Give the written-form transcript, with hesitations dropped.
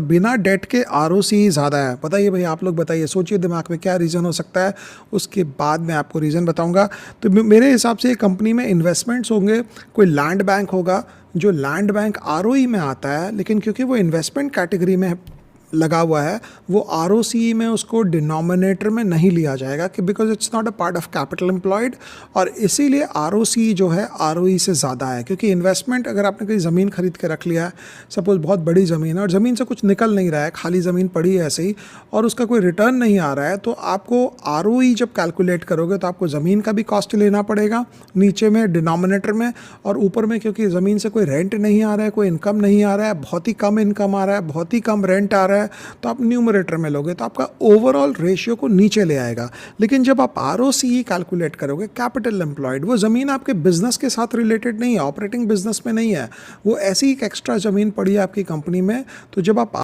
बिना डेट के आरओसी ज़्यादा है। बताइए भाई, आप लोग बताइए, सोचिए दिमाग में क्या रीज़न हो सकता है, उसके बाद मैं आपको रीज़न बताऊंगा। तो मेरे हिसाब से कंपनी में इन्वेस्टमेंट्स होंगे, कोई लैंड बैंक होगा, जो लैंड बैंक आरओई में आता है, लेकिन क्योंकि वो इन्वेस्टमेंट कैटेगरी में लगा हुआ है, वो आरओसी में उसको डिनोमिनेटर में नहीं लिया जाएगा कि because it's not a part of capital employed. और इसीलिए आरओसी जो है आरओई से ज़्यादा है, क्योंकि इन्वेस्टमेंट अगर आपने कोई ज़मीन खरीद के रख लिया है, सपोज बहुत बड़ी ज़मीन है और ज़मीन से कुछ निकल नहीं रहा है, खाली ज़मीन पड़ी है ऐसे ही, और उसका कोई रिटर्न नहीं आ रहा है, तो आपको आरओई जब कैलकुलेट करोगे तो आपको ज़मीन का भी कॉस्ट लेना पड़ेगा नीचे में डिनोमिनेटर में, और ऊपर में क्योंकि ज़मीन से कोई रेंट नहीं आ रहा है, कोई इनकम नहीं आ रहा है, बहुत ही कम इनकम आ रहा है, बहुत ही कम रेंट आ रहा है, तो आप न्यूमरेटर में लोगे तो आपका ओवरऑल रेशियो को नीचे ले आएगा। लेकिन जब आप आरओसीई कैलकुलेट करोगे, कैपिटल एम्प्लॉयड, वो ज़मीन आपके बिजनेस के साथ रिलेटेड नहीं है, ऑपरेटिंग बिजनेस में नहीं है, वो ऐसी एक एक्स्ट्रा ज़मीन पड़ी है आपकी कंपनी में, तो जब आप